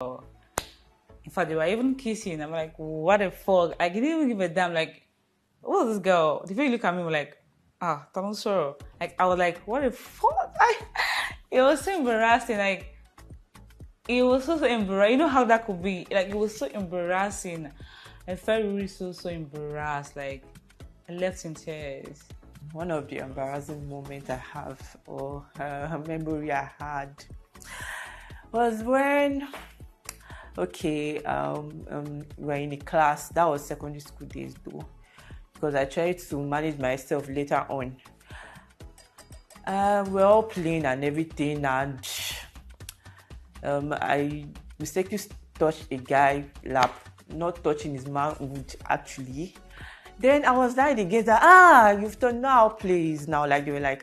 In fact, they were even kissing. I'm like, what the fuck? I didn't even give a damn. Like, what's this girl? The way you look at me, were like, don't sorrow. Like, I was like, what the fuck? It was so embarrassing. Like, it was so embarrassing. You know how that could be? Like, it was so embarrassing. I felt really so embarrassed. Like, I left in tears. One of the embarrassing moments I have, or memory I had, was when, okay, we're in a class. That was secondary school days though, because I tried to manage myself later on. We're all playing and everything, and I mistakenly touched a guy lap, not touching his manhood actually. Then I was lying against that, you've done now, please. Now, like, they were like,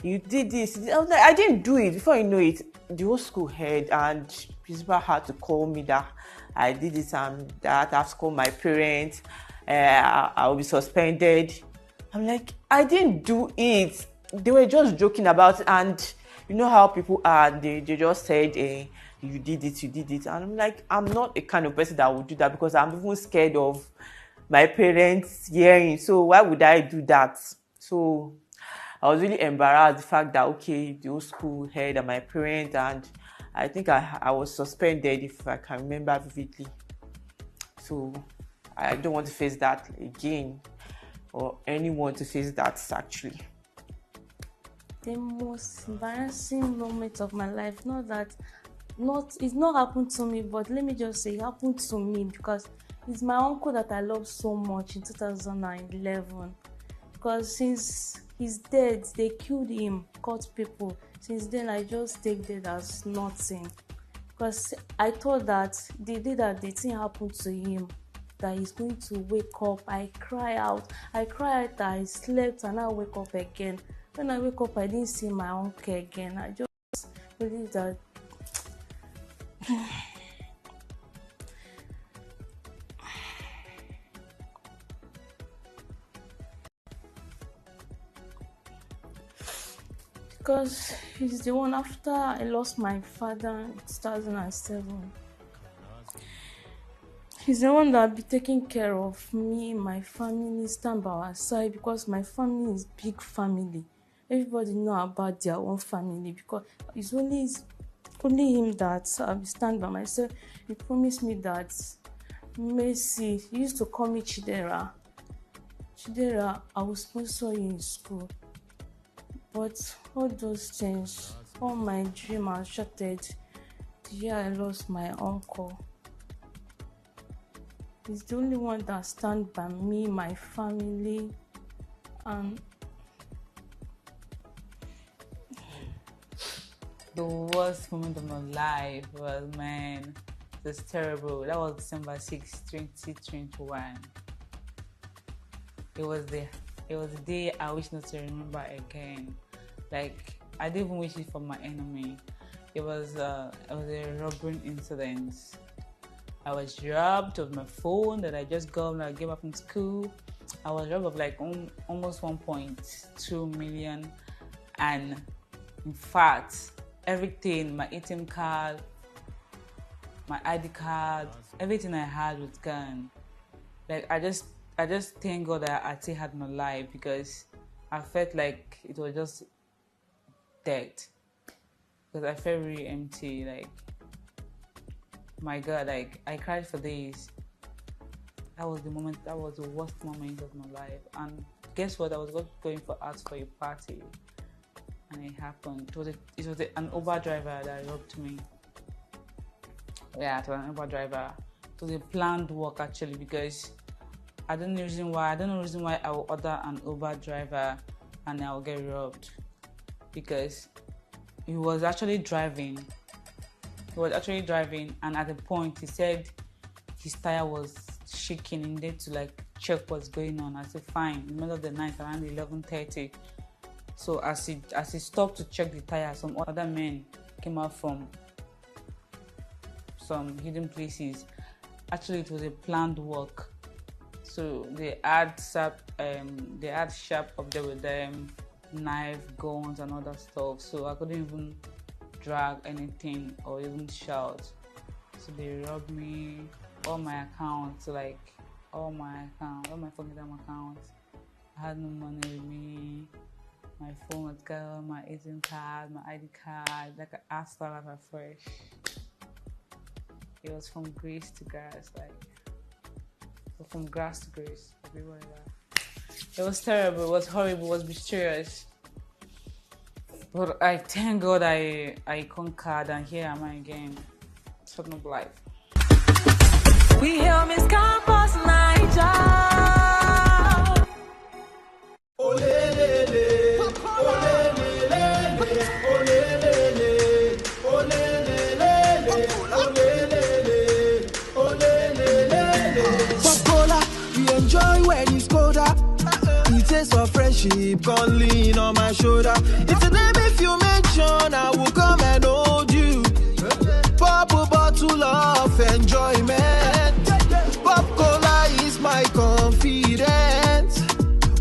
you did this. I was like, I didn't do it. Before you know it, the whole school heard, and principal had to call me that I did this and that. I have to call my parents. I will be suspended. I'm like, I didn't do it. They were just joking about it, and you know how people are. They just said, you did it, you did it. And I'm like, I'm not the kind of person that would do that, because I'm even scared of my parents hearing. So why would I do that? So I was really embarrassed, the fact that, okay, the whole school heard, and my parents, and I think I was suspended, if I can remember vividly. So I don't want to face that again, or anyone to face that actually. The most embarrassing moment of my life, it's not happened to me, but let me just say it happened to me, because it's my uncle that I love so much in 2011. Because since he's dead, they killed him, cut people. Since then, I just take that as nothing. Because I thought that the day that the thing happened to him, that he's going to wake up. I cry out that I slept, and I wake up again. When I wake up, I didn't see my uncle again. I just believe that because he's the one after I lost my father in 2007. He's the one that be taking care of me, my family, stand by our side, because my family is big family. Everybody know about their own family, because it's only him that I stand by myself. He promised me that Mercy, he used to call me Chidera. Chidera, I will sponsor you in school. But all those things, all my dreams are shattered the year I lost my uncle. He's the only one that stands by me, my family, and The worst moment of my life was, man, it was terrible. That was December 6, 2021. It was the day I wish not to remember again. Like, I didn't even wish it for my enemy. It was a robbing incident. I was robbed of my phone that I just got when I came back from school. I was robbed of like almost 1.2 million, and in fact, everything, my ATM card, my ID card, everything I had was gone. Like, I just thank God that I still had my life, because I felt like it was just dead. Because I felt really empty. Like, my God, like, I cried for days. That was the worst moment of my life. And guess what? I was going out for a party, and it happened. It was an Uber driver that robbed me. Yeah, it was an Uber driver. It was a planned work actually, because I don't know the reason why I will order an Uber driver and I will get robbed. Because he was actually driving, and at the point he said his tire was shaking, and needed to like check what's going on. I said fine, in the middle of the night around 11:30. So as he stopped to check the tire, some other men came out from some hidden places. Actually, it was a planned work. So they had sharp up there with them, knife, guns, and other stuff. So I couldn't even drag anything or even shout. to they rob me, all my accounts, like all my phone accounts. I had no money with me. My phone was gone, my ATM card, my ID card. Like I started off afresh. It was from grace to grass, like from grass to grace, everywhere. It was terrible. It was horrible. It was mysterious. But I thank God I conquered, and here am I again. Talking of life. We hear Miss Campus Niger. For friendship, gone lean on my shoulder. It's a name if you mention, I will come and hold you. Pop a bottle of enjoyment. Pop cola is my confidence.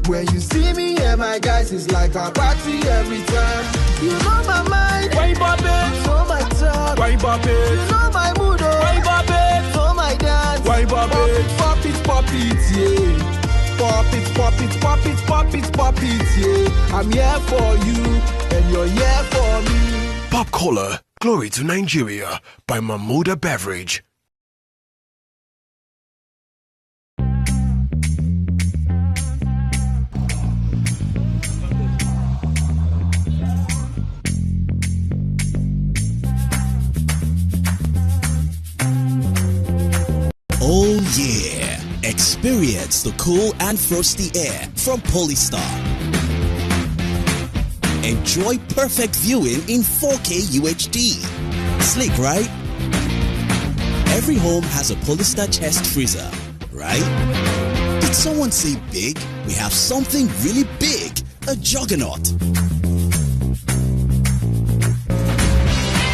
When you see me and my guys, it's like a party every time. You know my mind, why pop it? You know my talk, why pop it? You know my mood, why pop it? You know my dance, why pop it? Pop it, pop it, yeah. Pop it, pop it, pop it, pop it, pop it, yeah. I'm here for you, and you're here for me. Pop Cola, Glory to Nigeria by Mamuda Beverage. Oh yeah! Experience the cool and frosty air from Polystar. Enjoy perfect viewing in 4K UHD. Slick, right? Every home has a Polystar chest freezer, right? Did someone say big? We have something really big, a juggernaut.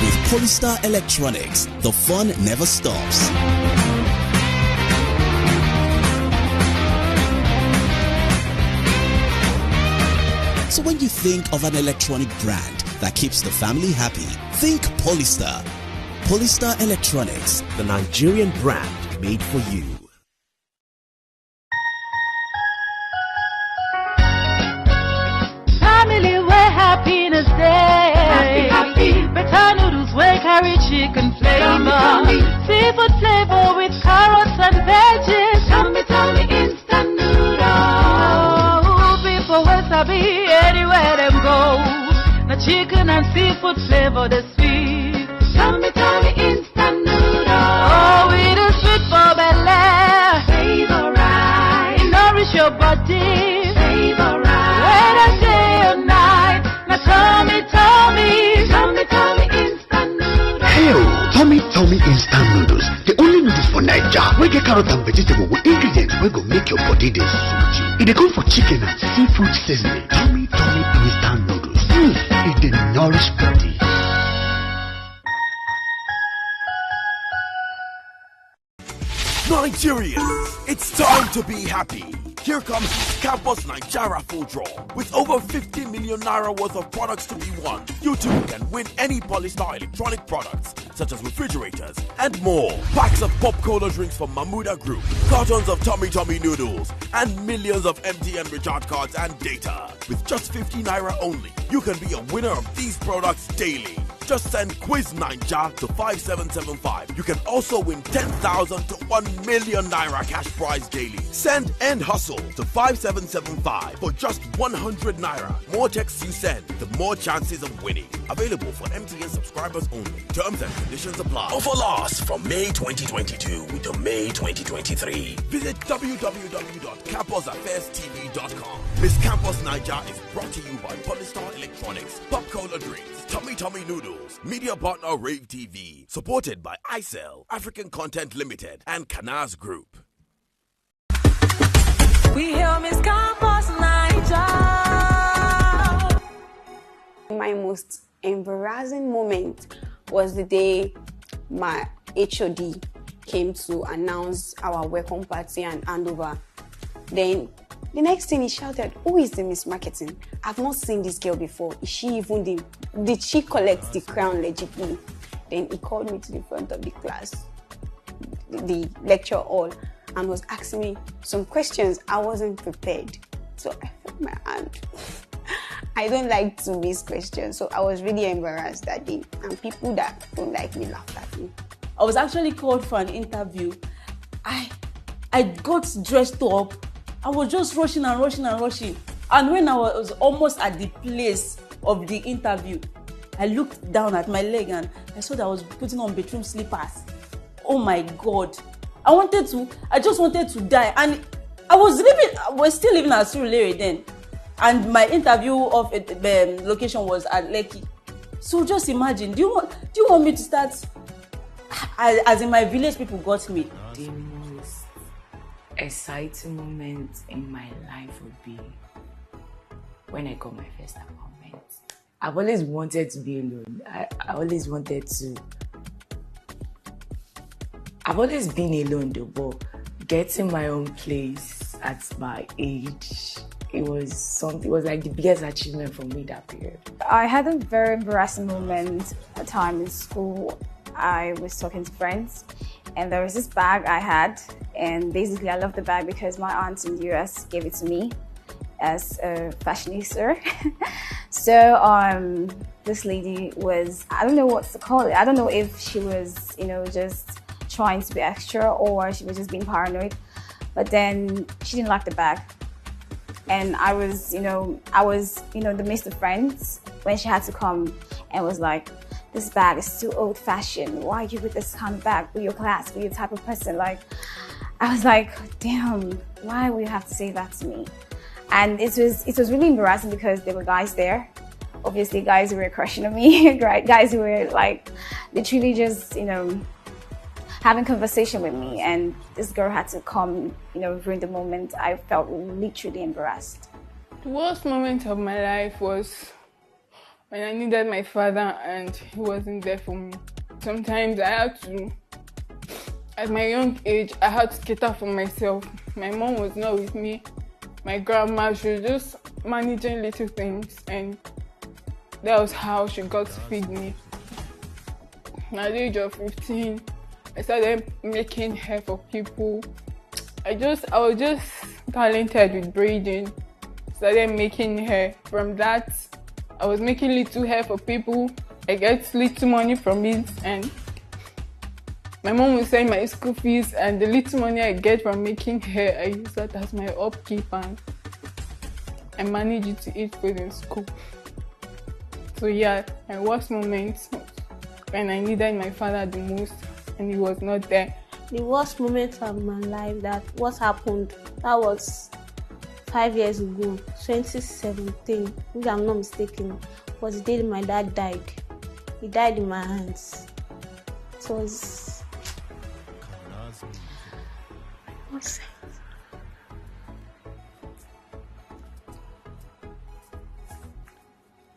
With Polystar Electronics, the fun never stops. So when you think of an electronic brand that keeps the family happy, think Polystar. Polystar Electronics, the Nigerian brand made for you. Family where happiness day. Happy, happy. Better noodles where carry chicken flavor. Seafood flavor with carrots and veggies. Tummy, instant noodles. People where sabi anywhere them go. The chicken and seafood flavor the sweet. Tummy, instant noodles. Oh, it is sweet for belly. Favorite. It nourish your body. Favorite. Whether day or night. Now tummy, instant noodles. Hey, Tummy instant noodles. The only noodles for Nigeria. We get carrot and vegetable with ingredients we go make your body dey suit you. It dey come for chicken and seafood seasoning. Tummy instant noodles. It dey nourish body. Nigerians, it's time to be happy. Here comes Campus Nigeria Full Draw. With over 50 million naira worth of products to be won, you too can win any Polystar electronic products, such as refrigerators and more. Packs of Pop Cola drinks from Mamuda Group, cartons of Tummy noodles, and millions of MTN recharge cards and data. With just 50 naira only, you can be a winner of these products daily. Just send Quiz Ninja to 5775. You can also win 10,000 to 1 million naira cash prize daily. Send End Hustle to 5775 for just 100 naira. More texts you send, the more chances of winning. Available for MTN subscribers only. Terms and conditions apply. Offer lasts from May 2022 to May 2023. Visit www.campusaffairs.tv.com. Miss Campus Niger is brought to you by Polystar Electronics, Pop Cola Drinks, Tummy Noodles, Media Partner Rave TV, supported by iCell, African Content Limited, and Canaz Group. We hear Miss Campus Niger. My most embarrassing moment was the day my HOD came to announce our welcome party and handover. Then the next thing he shouted, "Who is the Miss Marketing? I've not seen this girl before. Is she even did she collect the crown legibly?" Then he called me to the front of the class the lecture hall and was asking me some questions. I wasn't prepared. So I felt my hand. I don't like to miss questions. So I was really embarrassed that day. And people that don't like me laughed at me. I was actually called for an interview. I got dressed up. I was just rushing. And when I was almost at the place of the interview, I looked down at my leg and I saw that I was putting on bedroom slippers. Oh my God. I just wanted to die. And I was still living at Surulere then. And my interview of the location was at Lekki. So just imagine, do you want me to start, as in my village people got me. The most exciting moment in my life would be when I got my first apartment. I've always wanted to be alone. I've always been alone though, but getting my own place at my age, it was like the biggest achievement for me that period. I had a very embarrassing moment at a time in school. I was talking to friends and there was this bag I had, and basically I loved the bag because my aunt in the US gave it to me as a fashionista. So this lady was, I don't know what to call it. I don't know if she was, just trying to be extra or she was just being paranoid. But then she didn't like the bag. And I was in the midst of friends when she had to come and was like, this bag is too old fashioned. Why are you with this kind of bag? With your class, with your type of person? Like, I was like, damn, why would you have to say that to me? And it was really embarrassing because there were guys there. Obviously, guys who were crushing on me, guys who were like literally just, having conversation with me. And this girl had to come, during the moment. I felt literally embarrassed. The worst moment of my life was when I needed my father and he wasn't there for me. Sometimes I had to, at my young age, I had to cater for myself. My mom was not with me. My grandma, she was just managing little things, and that was how she got to feed me. At the age of 15, I started making hair for people. I was just talented with braiding. Started making hair. From that, I was making little hair for people. I get little money from it, and my mom will send my school fees, and the little money I get from making hair, I use that as my upkeep, and I manage it to eat food in school. So yeah, my worst moment when I needed my father the most and he was not there. The worst moment of my life, that was 5 years ago, 2017, if I'm not mistaken, was the day my dad died. He died in my hands. It was...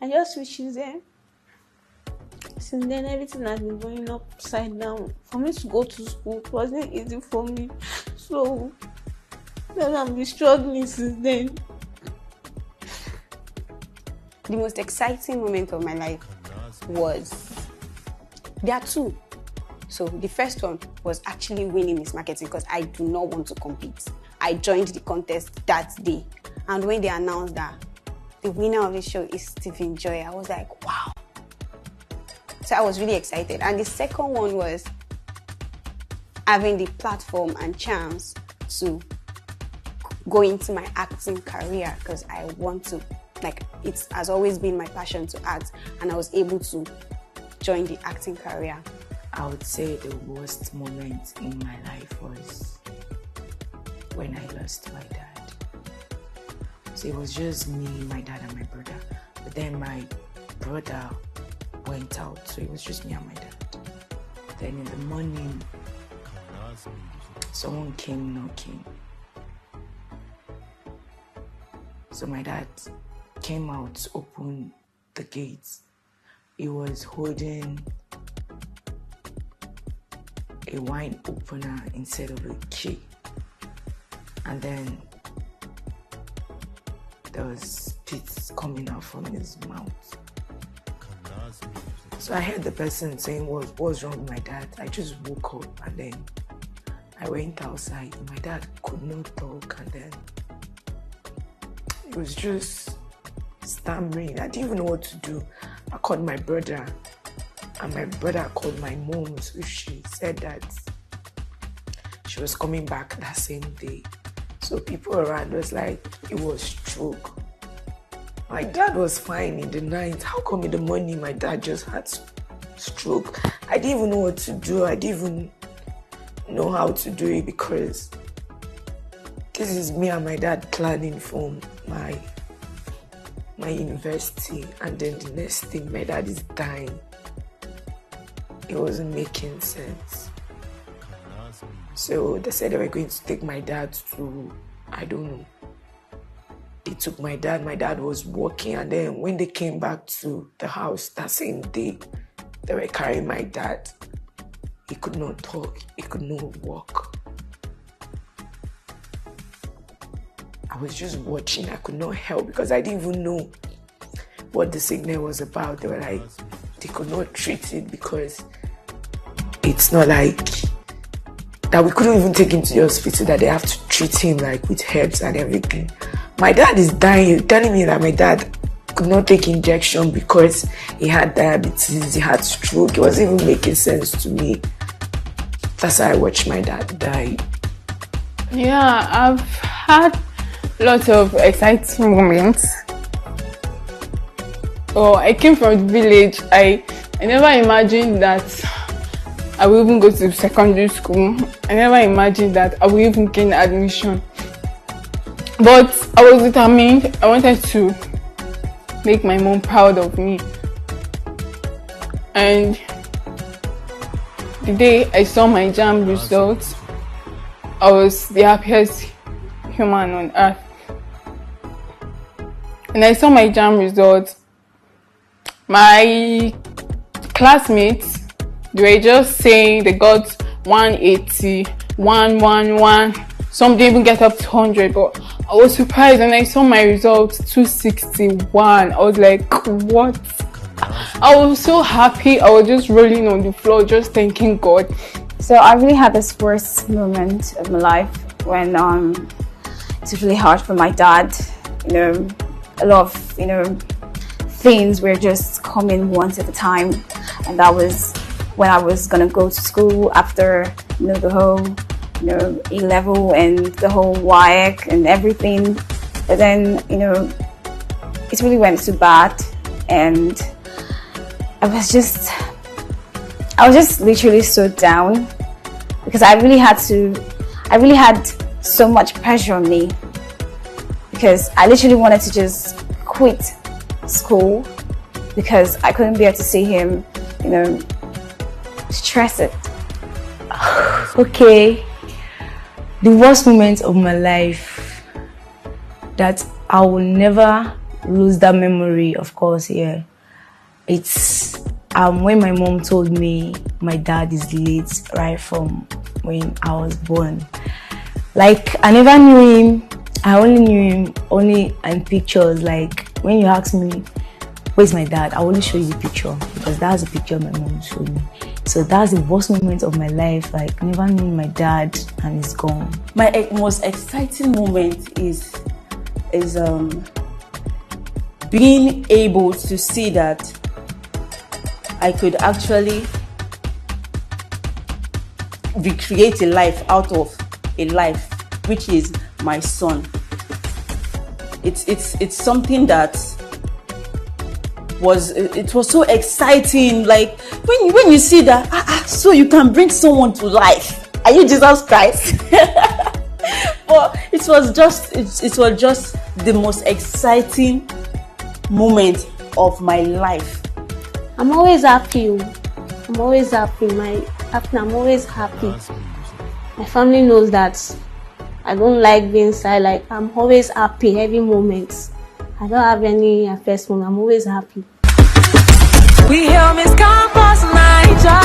I just wish he was there. Since then, everything has been going upside down. For me to go to school, it wasn't easy for me. So, then I've been struggling since then. The most exciting moment of my life there are two. So the first one was actually winning Miss Marketing because I do not want to compete. I joined the contest that day. And when they announced that the winner of the show is Stephen Joy, I was like, wow. So I was really excited. And the second one was having the platform and chance to go into my acting career because I want to, it has always been my passion to act, and I was able to join the acting career. I would say the worst moment in my life was when I lost my dad. So it was just me, my dad, and my brother. But then my brother went out, so it was just me and my dad. Then in the morning, someone came knocking. So my dad came out to open the gates. He was holding a wine opener instead of a key. And then there was spit coming out from his mouth. So I heard the person saying, what's wrong with my dad? I just woke up and then I went outside. My dad could not talk, and then it was just stammering. I didn't even know what to do. I called my brother, and my brother called my mom. So she said that she was coming back that same day. So people around was like, it was stroke. My dad was fine in the night. How come in the morning my dad just had stroke? I didn't even know what to do. I didn't even know how to do it, because this is me and my dad planning for my university, and then the next thing, my dad is dying. It wasn't making sense. So they said they were going to take my dad to, I don't know. They took my dad was working, and then when they came back to the house that same day, they were carrying my dad. He could not talk, he could not walk. I was just watching, I could not help, because I didn't even know what the sickness was about. They were like, they could not treat it because it's not like that we couldn't even take him to the hospital, that they have to treat him like with herbs and everything. My dad is dying. You're telling me that my dad could not take injection because he had diabetes, he had stroke. It wasn't even making sense to me. That's how I watched my dad die. Yeah, I've had lots of exciting moments. Oh, I came from the village. I never imagined that I will even go to secondary school. I never imagined that I will even gain admission. But I was determined. I wanted to make my mom proud of me. And the day I saw my JAMB results, I was the happiest human on earth. And I saw my JAMB results. My classmates, they were just saying they got 180, 111. Some didn't even get up to 100, but I was surprised when I saw my results 261. I was like, what? I was so happy. I was just rolling on the floor, just thanking God. So I really had this worst moment of my life when it's really hard for my dad. You know, a lot of, things were just coming once at a time. And that was when I was gonna go to school after, the whole, A-level and the whole WAEC and everything. But then, it really went too bad, and I was just literally so down, because I really had so much pressure on me, because I literally wanted to just quit school because I couldn't bear to see him, stress it. Okay, the worst moment of my life that I will never lose that memory, of course, it's when my mom told me my dad is late right from when I was born. Like, I never knew him. I only knew him in pictures. Like, when you ask me, where's my dad, I only show you the picture, because that's the picture my mom showed me. So that's the worst moment of my life, like never knowing my dad and he's gone. My most exciting moment is being able to see that I could actually recreate a life out of a life, which is my son. It's something that was so exciting. Like when you see that, so you can bring someone to life. Are you Jesus Christ? But it was just the most exciting moment of my life. I'm always happy. I'm always happy. I'm always happy. My family knows that I don't like being sad. Like, I'm always happy every moment. I don't have any affairs moment. I'm always happy. We hear Miss Campus Naija.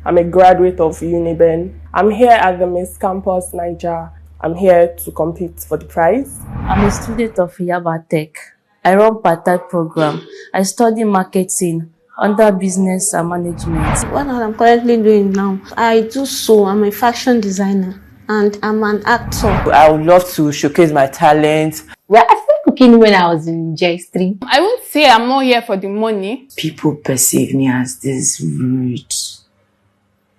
I'm a graduate of Uniben. I'm here at the Miss Campus Naija. I'm here to compete for the prize. I'm a student of Yaba Tech. I run part-time program. I study marketing. under business and management. What I'm currently doing now, I do sew. I'm a fashion designer and I'm an actor. I would love to showcase my talent. Well, I started cooking when I was in JS3. I won't say I'm not here for the money. People perceive me as this rude,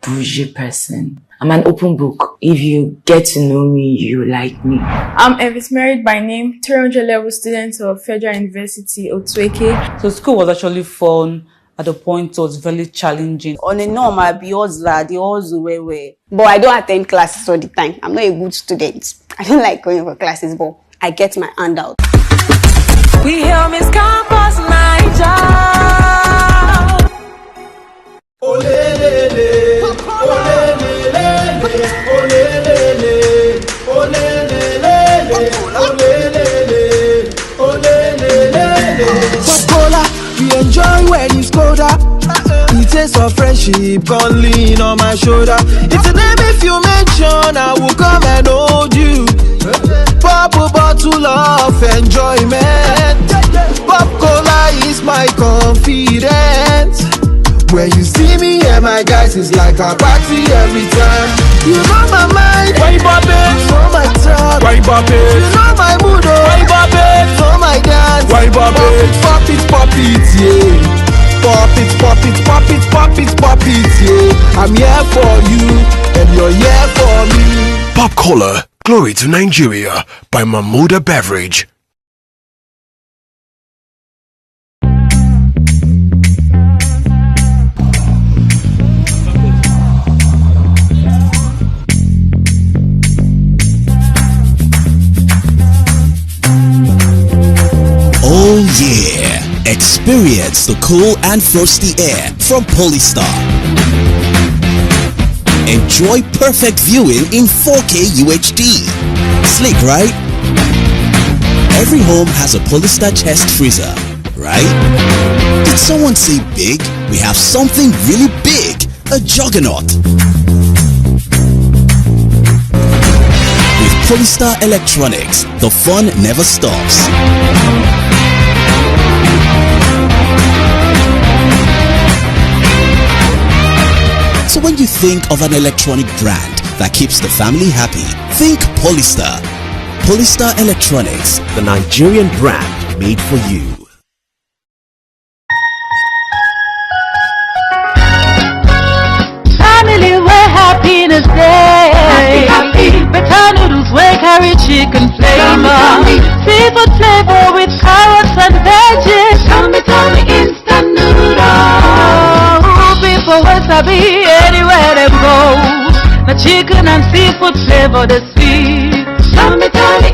bougie person. I'm an open book. If you get to know me, you like me. I'm Elvis Merit by name, 300 level student of Federal University, Otueke. So school was actually fun. At the point, it was very challenging. On a normal, I be hustler, the hustle way. But I don't attend classes all the time. I'm not a good student. I don't like going for classes, but I get my hand out. We hear Miss Campus Naija. Ole le le, ole le le, ole le le, ole le le, ole le le. Coca-Cola, we enjoy when it's colder. The taste of friendship gon' lean on my shoulder. It's a name if you mention, I will come and hold you. Pop a bottle of enjoyment. Pop cola is my confidence. When you see me and my guys, it's like a party every time. You know my mind, why pop it? You know my talk, why pop it? You know my mood, why pop it? You know my dance, why pop it? Pop it, pop it, yeah. Pop it, pop it, pop it, pop it, pop it, yeah. I'm here for you, and you're here for me. Pop Cola, Glory to Nigeria by Mamuda Beverage. Oh yeah! Experience the cool and frosty air from Polystar. Enjoy perfect viewing in 4K UHD. Slick, right? Every home has a Polystar chest freezer, right? Did someone say big? We have something really big, a juggernaut. With Polystar Electronics, the fun never stops. So when you think of an electronic brand that keeps the family happy, think Polystar. Polystar Electronics, the Nigerian brand made for you. Family where happiness day. Happy, happy. Better noodles where carry chicken flavor. Seafood flavor with carrots and veggies. Tummy instant noodles. People wasabi anywhere they go. The chicken and seafood flavor the sweet. Tummy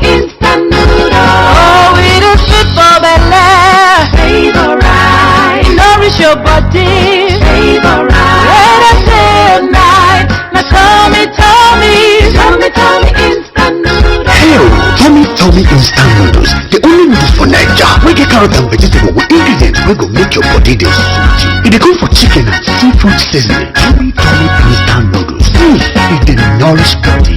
instant noodles. Oh, it is fit for belly. Favorite. Nourish your body. Favorite. Let us say night. Now tummy instant noodles. Hey, Tommy instant noodles. The only noodles for Naija. We get carrot and vegetable with ingredients we go make your body dey sooty. It dey go for chicken and seafood seasoning. Tommy instant noodles. It dey nourish body.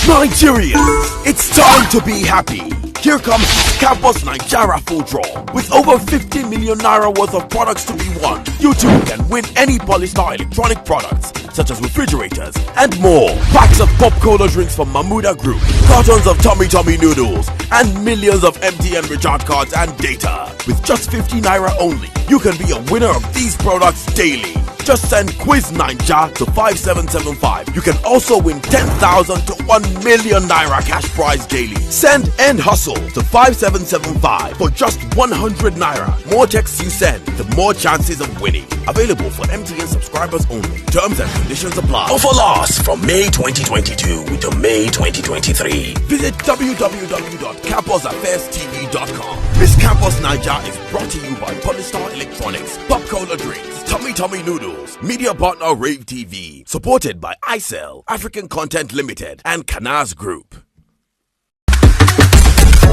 Nigerians, it's time to be happy. Here comes Campus Naija Full Draw. With over 50 million naira worth of products to be won, you too can win any Polystar electronic products, such as refrigerators and more. Packs of Pop Cola drinks from Mamuda Group, cartons of Tummy noodles, and millions of MTN recharge cards and data. With just 50 naira only, you can be a winner of these products daily. Just send Quiz Naija to 5775. You can also win 10,000 to 1 million naira cash prize daily. Send End Hustle to 5775 for just 100 naira. More texts you send, the more chances of winning. Available for MTN subscribers only. Terms and conditions apply. Offer lasts from May 2022 to May 2023. Visit www.campusaffairs.tv.com. Miss Campus Naija is brought to you by Polystar Electronics, Pop Cola Drinks, Tummy Noodles, Media Partner Rave TV, supported by iCell, African Content Limited, and Canaz Group.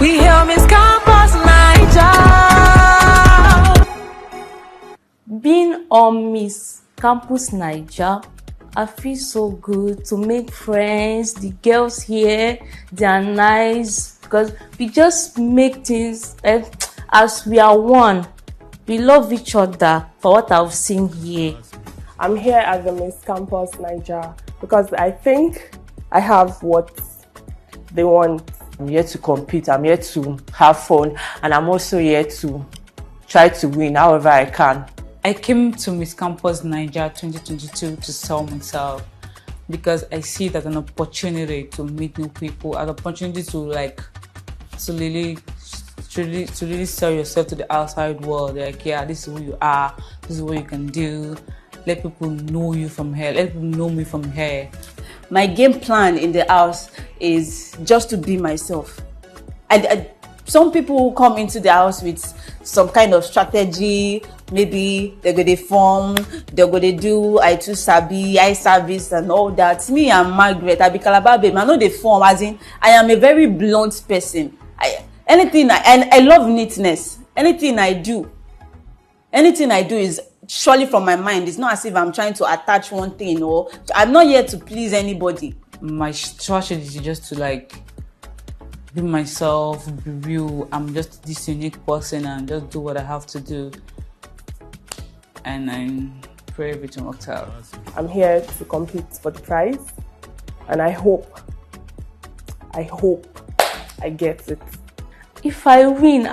We hear Miss Campus Naija. Being on Miss Campus Naija, I feel so good to make friends. The girls here, they are nice. because we just make things as we are one. We love each other for what I've seen here. I'm here at the Miss Campus Niger because I think I have what they want. I'm here to compete, I'm here to have fun, and I'm also here to try to win however I can. I came to Miss Campus Niger 2022 to sell myself because I see it as an opportunity to meet new people, an opportunity to really sell yourself to the outside world. Like, yeah, this is who you are, this is what you can do. Let people know you from here, let people know me from here. My game plan in the house is just to be myself. Some people come into the house with some kind of strategy. Maybe they're going to form, they're going to do I too sabi, I service and all that. Me and Margaret, I be Calabar babe. I know they form, as in I am a very blunt person. I love neatness. Anything I do is surely from my mind. It's not as if I'm trying to attach one thing, or I'm not here to please anybody. My strategy is just to be myself, be real. I'm just this unique person and just do what I have to do. And I pray everything works out. I'm here to compete for the prize, and I hope I get it. If I win,